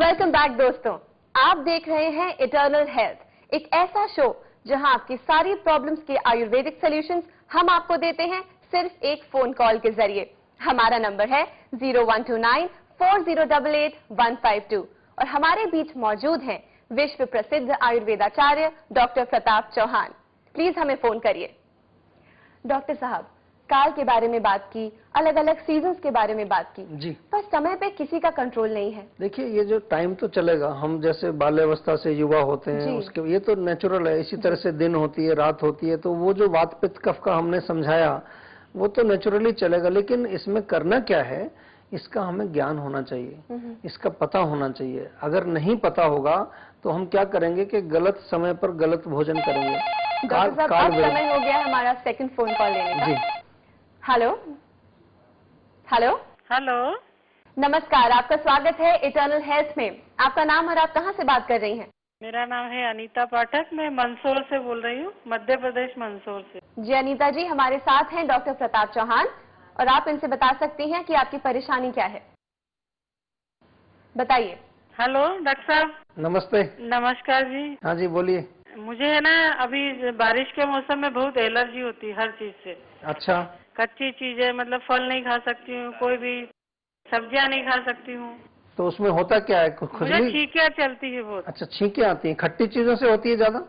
Welcome back दोस्तों, आप देख रहे हैं इटर्नल हेल्थ, एक ऐसा शो जहां आपकी सारी प्रॉब्लम्स के आयुर्वेदिक सॉल्यूशंस हम आपको देते हैं सिर्फ एक फोन कॉल के जरिए। हमारा नंबर है 01294088 और हमारे बीच मौजूद हैं विश्व प्रसिद्ध आयुर्वेदाचार्य डॉक्टर प्रताप चौहान। प्लीज हमें फोन करिए। डॉक्टर साहब, काल के बारे में बात की, अलग अलग सीजन्स के बारे में बात की जी, पर समय पे किसी का कंट्रोल नहीं है। देखिए ये जो टाइम तो चलेगा, हम जैसे बाल्यावस्था से युवा होते हैं उसके ये तो नेचुरल है। इसी तरह से दिन होती है, रात होती है, तो वो जो वात पित्त कफ का हमने समझाया वो तो नेचुरली चलेगा। लेकिन इसमें करना क्या है, इसका हमें ज्ञान होना चाहिए, इसका पता होना चाहिए। अगर नहीं पता होगा तो हम क्या करेंगे कि गलत समय पर गलत भोजन करेंगे। डॉक्टर साहब, अब समय हो गया हमारा सेकंड फोन कॉल लेने का। जी, हेलो हेलो हेलो, नमस्कार, आपका स्वागत है इटर्नल हेल्थ में। आपका नाम और आप कहां से बात कर रही हैं? मेरा नाम है अनीता पाठक, मैं मंदसौर से बोल रही हूँ, मध्य प्रदेश मंदसौर से। जी अनीता जी, हमारे साथ हैं डॉक्टर प्रताप चौहान और आप इनसे बता सकती हैं कि आपकी परेशानी क्या है। बताइए। हेलो डॉक्टर साहब। नमस्ते। नमस्कार जी। हाँ जी, बोलिए। मुझे है ना, अभी बारिश के मौसम में बहुत एलर्जी होती है हर चीज से। अच्छा, कच्ची चीजें, मतलब फल नहीं खा सकती हूँ, कोई भी सब्जियां नहीं खा सकती हूँ। तो उसमें होता क्या है? मुझे खुजली? छींकियाँ चलती है बहुत। अच्छा, छींकें आती हैं। खट्टी चीजों से होती है ज्यादा?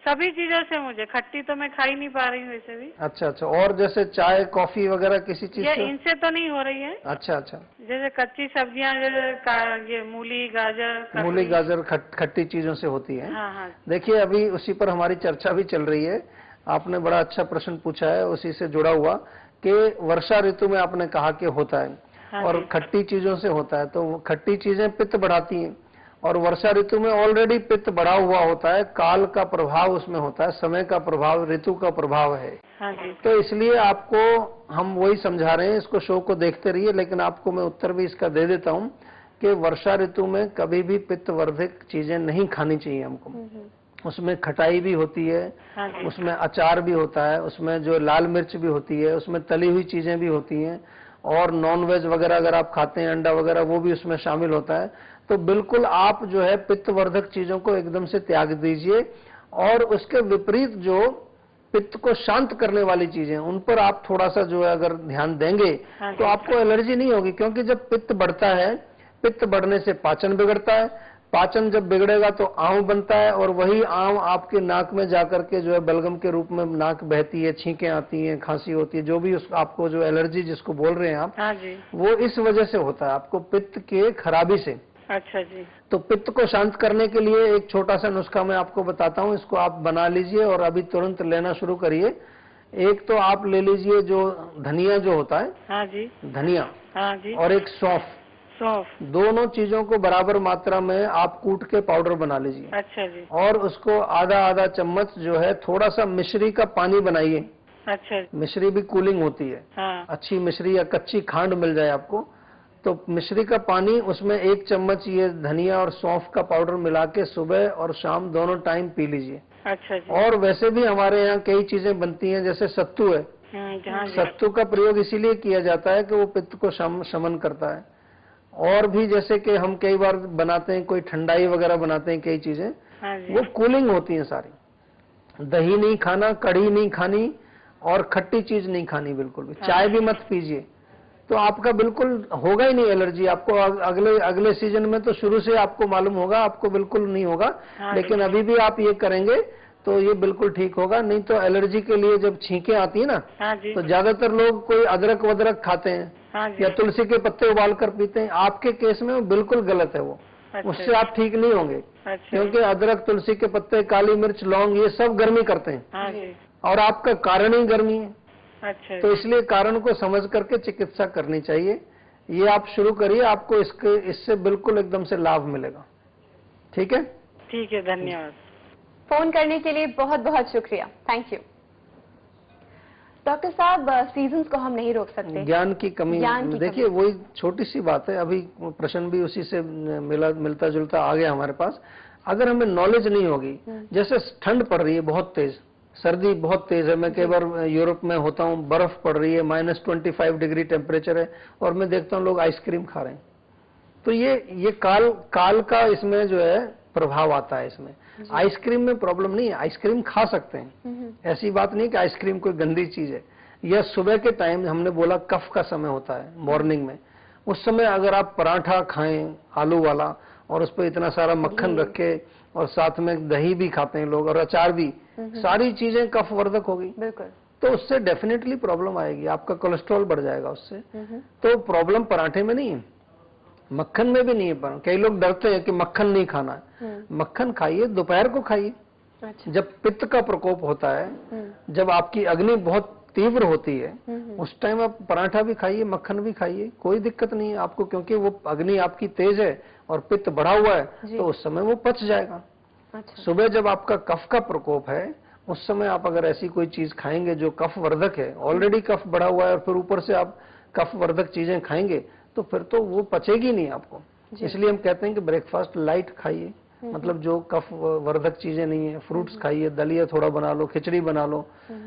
सभी चीजों से। मुझे खट्टी तो मैं खा ही नहीं पा रही हूँ वैसे भी। अच्छा अच्छा, और जैसे चाय कॉफी वगैरह किसी चीज ये से? इनसे तो नहीं हो रही है। अच्छा अच्छा, जैसे कच्ची सब्जियां, जैसे ये मूली गाजर, मूली गाजर खट्टी चीजों से होती है। हाँ हाँ। देखिए, अभी उसी पर हमारी चर्चा भी चल रही है। आपने बड़ा अच्छा प्रश्न पूछा है, उसी से जुड़ा हुआ कि वर्षा ऋतु में आपने कहा कि होता है। हाँ और जी। खट्टी चीजों से होता है, तो खट्टी चीजें पित्त बढ़ाती हैं और वर्षा ऋतु में ऑलरेडी पित्त बढ़ा हुआ होता है। काल का प्रभाव उसमें होता है, समय का प्रभाव, ऋतु का प्रभाव है। हाँ जी। तो इसलिए आपको हम वही समझा रहे हैं, इसको शो को देखते रहिए। लेकिन आपको मैं उत्तर भी इसका दे देता हूं कि वर्षा ऋतु में कभी भी पित्तवर्धक चीजें नहीं खानी चाहिए हमको। उसमें खटाई भी होती है, हाँ जी। उसमें अचार भी होता है, उसमें जो लाल मिर्च भी होती है, उसमें तली हुई चीजें भी होती हैं, और नॉन वेज वगैरह अगर आप खाते हैं, अंडा वगैरह, वो भी उसमें शामिल होता है। तो बिल्कुल आप जो है पित्तवर्धक चीजों को एकदम से त्याग दीजिए, और उसके विपरीत जो पित्त को शांत करने वाली चीजें, उन पर आप थोड़ा सा जो है अगर ध्यान देंगे तो आपको एलर्जी नहीं होगी। क्योंकि जब पित्त बढ़ता है, पित्त बढ़ने से पाचन बिगड़ता है, पाचन जब बिगड़ेगा तो आंव बनता है, और वही आंव आपके नाक में जाकर के जो है बलगम के रूप में नाक बहती है, छींकें आती हैं, खांसी होती है, जो भी उस आपको जो एलर्जी जिसको बोल रहे हैं आप, हाँ जी। वो इस वजह से होता है, आपको पित्त के खराबी से। अच्छा जी। तो पित्त को शांत करने के लिए एक छोटा सा नुस्खा मैं आपको बताता हूं, इसको आप बना लीजिए और अभी तुरंत लेना शुरू करिए। एक तो आप ले लीजिए जो धनिया जो होता है, हाँ जी। धनिया, हाँ जी। और एक सौंफ। सौंफ। दोनों चीजों को बराबर मात्रा में आप कूट के पाउडर बना लीजिए। अच्छा जी। और उसको आधा आधा चम्मच जो है थोड़ा सा मिश्री का पानी बनाइए। अच्छा जी। मिश्री भी कूलिंग होती है। हाँ। अच्छी मिश्री या कच्ची खांड मिल जाए आपको, तो मिश्री का पानी, उसमें 1 चम्मच ये धनिया और सौंफ का पाउडर मिला के सुबह और शाम दोनों टाइम पी लीजिए। अच्छा जी। और वैसे भी हमारे यहाँ कई चीजें बनती हैं, जैसे सत्तू है। हाँ जी। सत्तू का प्रयोग इसीलिए किया जाता है कि वो पित्त को शमन करता है। और भी जैसे कि हम कई बार बनाते हैं, कोई ठंडाई वगैरह बनाते हैं, कई चीजें हाँ जी। वो कूलिंग होती हैं सारी। दही नहीं खाना, कढ़ी नहीं खानी, और खट्टी चीज नहीं खानी बिल्कुल भी। चाय भी मत पीजिए, तो आपका बिल्कुल होगा ही नहीं एलर्जी। आपको अगले सीजन में तो शुरू से आपको मालूम होगा, आपको बिल्कुल नहीं होगा। लेकिन अभी भी आप ये करेंगे तो ये बिल्कुल ठीक होगा। नहीं तो एलर्जी के लिए जब छींकें आती है ना, तो ज्यादातर लोग कोई अदरक वदरक खाते हैं या तुलसी के पत्ते उबाल कर पीते हैं। आपके केस में वो बिल्कुल गलत है, वो उससे आप ठीक नहीं होंगे। क्योंकि अदरक, तुलसी के पत्ते, काली मिर्च, लौंग, ये सब गर्मी करते हैं, और आपका कारण ही गर्मी है। अच्छा। तो इसलिए कारण को समझ करके चिकित्सा करनी चाहिए। ये आप शुरू करिए, आपको इससे बिल्कुल एकदम से लाभ मिलेगा। ठीक है? ठीक है, धन्यवाद। फोन करने के लिए बहुत बहुत शुक्रिया, थैंक यू। डॉक्टर साहब, सीजन्स को हम नहीं रोक सकते, ज्ञान की कमी। देखिए, वही छोटी सी बात है, अभी प्रश्न भी उसी से मिलता जुलता आ गया हमारे पास। अगर हमें नॉलेज नहीं होगी, जैसे ठंड पड़ रही है बहुत तेज, सर्दी बहुत तेज है, मैं कई बार यूरोप में होता हूँ, बर्फ पड़ रही है, -25 डिग्री टेम्परेचर है, और मैं देखता हूँ लोग आइसक्रीम खा रहे हैं। तो ये काल का इसमें जो है प्रभाव आता है इसमें। आइसक्रीम में प्रॉब्लम नहीं है, आइसक्रीम खा सकते हैं, ऐसी बात नहीं कि आइसक्रीम कोई गंदी चीज है। यह सुबह के टाइम हमने बोला कफ का समय होता है मॉर्निंग में, उस समय अगर आप पराठा खाएं आलू वाला और उस पर इतना सारा मक्खन रखे और साथ में दही भी खाते हैं लोग और अचार भी, सारी चीजें कफ वर्धक होगी, बिल्कुल, तो उससे डेफिनेटली प्रॉब्लम आएगी, आपका कोलेस्ट्रॉल बढ़ जाएगा उससे। तो प्रॉब्लम पराठे में नहीं है, मक्खन में भी नहीं है। कई लोग डरते हैं कि मक्खन नहीं खाना है, मक्खन खाइए, दोपहर को खाइए। अच्छा। जब पित्त का प्रकोप होता है, जब आपकी अग्नि बहुत तीव्र होती है, उस टाइम आप पराठा भी खाइए, मक्खन भी खाइए, कोई दिक्कत नहीं है आपको, क्योंकि वो अग्नि आपकी तेज है और पित्त बढ़ा हुआ है, तो उस समय वो पच जाएगा। अच्छा। सुबह जब आपका कफ का प्रकोप है, उस समय आप अगर ऐसी कोई चीज खाएंगे जो कफ वर्धक है, ऑलरेडी कफ बढ़ा हुआ है और फिर ऊपर से आप कफ वर्धक चीजें खाएंगे, तो फिर तो वो पचेगी नहीं आपको। इसलिए हम कहते हैं कि ब्रेकफास्ट लाइट खाइए, मतलब जो कफ वर्धक चीजें नहीं है, फ्रूट्स खाइए, दलिया थोड़ा बना लो, खिचड़ी बना लो,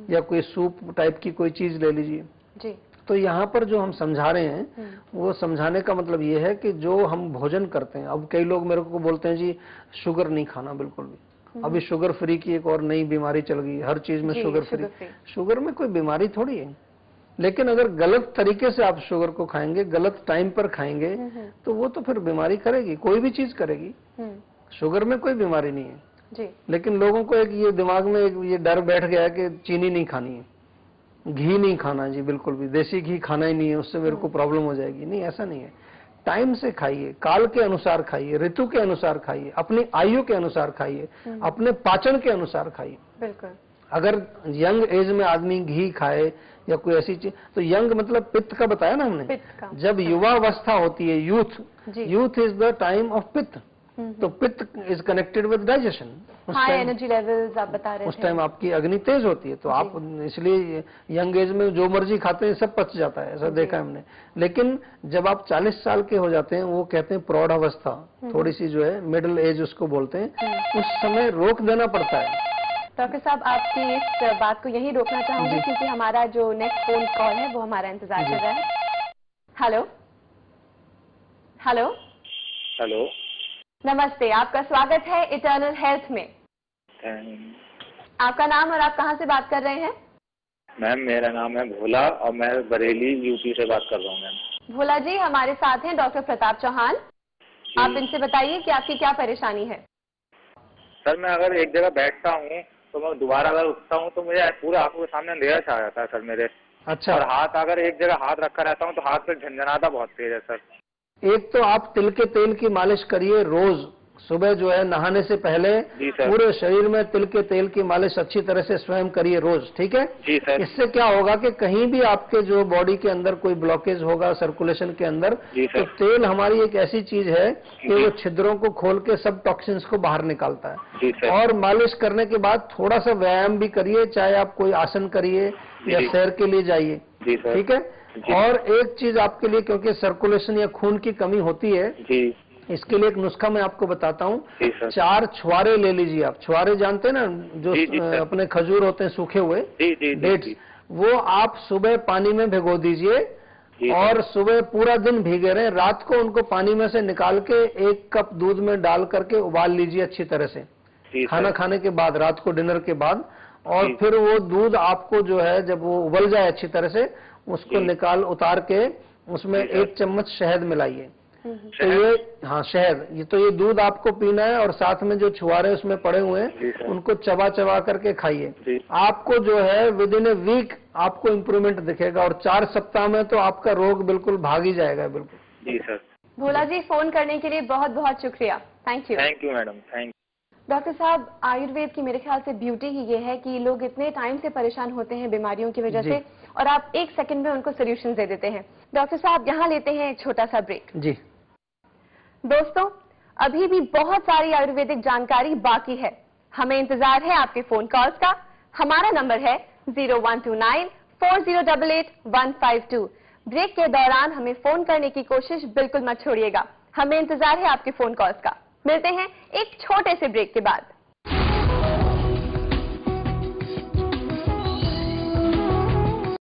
या कोई सूप टाइप की कोई चीज ले लीजिए जी। तो यहाँ पर जो हम समझा रहे हैं, वो समझाने का मतलब ये है कि जो हम भोजन करते हैं, अब कई लोग मेरे को बोलते हैं जी शुगर नहीं खाना बिल्कुल भी, अभी शुगर फ्री की एक और नई बीमारी चल गई, हर चीज में शुगर फ्री। शुगर में कोई बीमारी थोड़ी है, लेकिन अगर गलत तरीके से आप शुगर को खाएंगे, गलत टाइम पर खाएंगे, तो वो तो फिर बीमारी करेगी, कोई भी चीज करेगी। शुगर में कोई बीमारी नहीं है जी। लेकिन लोगों को एक ये दिमाग में एक ये डर बैठ गया है कि चीनी नहीं खानी है, घी नहीं खाना जी, बिल्कुल भी देसी घी खाना ही नहीं है, उससे मेरे को प्रॉब्लम हो जाएगी। नहीं, ऐसा नहीं है। टाइम से खाइए, काल के अनुसार खाइए, ऋतु के अनुसार खाइए, अपनी आयु के अनुसार खाइए, अपने पाचन के अनुसार खाइए। बिल्कुल। अगर यंग एज में आदमी घी खाए या कोई ऐसी चीज, तो यंग मतलब पित्त का बताया ना हमने, पित्त का। जब युवावस्था होती है, youth is the time of पित्त, तो पित्त is connected with digestion. High energy levels आप बता रहे थे, उस टाइम आपकी अग्नि तेज होती है, तो आप इसलिए यंग एज में जो मर्जी खाते हैं सब पच जाता है, ऐसा देखा है हमने। लेकिन जब आप 40 साल के हो जाते हैं, वो कहते हैं प्रौढ़ अवस्था, थोड़ी सी जो है मिडिल एज उसको बोलते हैं, उस समय रोक देना पड़ता है। डॉक्टर साहब, आपकी इस बात को यही रोकना चाहूंगी क्योंकि हमारा जो नेक्स्ट फोन कॉल है वो हमारा इंतजार कर रहा है। हेलो हेलो हेलो, नमस्ते, आपका स्वागत है इटर्नल हेल्थ में। आपका नाम और आप कहां से बात कर रहे हैं? मैम मेरा नाम है भोला और मैं बरेली यूपी से बात कर रहा हूँ मैम। भोला जी, हमारे साथ हैं डॉक्टर प्रताप चौहान। आप इनसे बताइए कि आपकी क्या परेशानी है। सर, मैं अगर एक जगह बैठता हूँ तो मैं दोबारा अगर उठता हूँ तो मुझे पूरा आंखों के सामने अंधेरा छा जाता है सर मेरे। अच्छा। और हाथ अगर एक जगह हाथ रखा रहता हूँ तो हाथ पे झंझनाता बहुत तेज है सर। एक तो आप तिल के तेल की मालिश करिए रोज, सुबह जो है नहाने से पहले पूरे शरीर में तिल के तेल की मालिश अच्छी तरह से स्वयं करिए रोज, ठीक है जी सर। इससे क्या होगा कि कहीं भी आपके जो बॉडी के अंदर कोई ब्लॉकेज होगा सर्कुलेशन के अंदर, तो तेल हमारी एक ऐसी चीज है कि वो छिद्रों को खोल के सब टॉक्सिन्स को बाहर निकालता है। और मालिश करने के बाद थोड़ा सा व्यायाम भी करिए, चाहे आप कोई आसन करिए या सैर के लिए जाइए, ठीक है। और एक चीज आपके लिए, क्योंकि सर्कुलेशन या खून की कमी होती है, इसके लिए एक नुस्खा मैं आपको बताता हूँ। 4 छुआरे ले लीजिए आप। छुआरे जानते हैं ना, जो अपने खजूर होते हैं सूखे हुए डेट्स, वो आप सुबह पानी में भिगो दीजिए और सुबह पूरा दिन भीगे रहे, रात को उनको पानी में से निकाल के 1 कप दूध में डाल करके उबाल लीजिए अच्छी तरह से, खाना खाने के बाद, रात को डिनर के बाद। और फिर वो दूध आपको जो है, जब वो उबल जाए अच्छी तरह से, उसको उतार के उसमें 1 चम्मच शहद मिलाइए। तो ये, हाँ शहद, ये दूध आपको पीना है और साथ में जो छुआरे उसमें पड़े हुए हैं उनको चबा चबा करके खाइए। आपको जो है विद इन ए वीक आपको इम्प्रूवमेंट दिखेगा और 4 सप्ताह में तो आपका रोग बिल्कुल भाग ही जाएगा। बिल्कुल जी सर। भोला जी, फोन करने के लिए बहुत बहुत शुक्रिया। Thank you. Thank you madam, thank you. Doctor साहब, आयुर्वेद की मेरे ख्याल से ब्यूटी ही ये है कि लोग इतने टाइम से परेशान होते हैं बीमारियों की वजह से, और आप 1 सेकंड में उनको सोल्यूशन दे देते हैं। डॉक्टर साहब, यहाँ लेते हैं एक छोटा सा ब्रेक। जी दोस्तों, अभी भी बहुत सारी आयुर्वेदिक जानकारी बाकी है, हमें इंतजार है आपके फोन कॉल्स का। हमारा नंबर है 01294088-152। ब्रेक के दौरान हमें फोन करने की कोशिश बिल्कुल मत छोड़िएगा, हमें इंतजार है आपके फोन कॉल्स का। मिलते हैं एक छोटे से ब्रेक के बाद।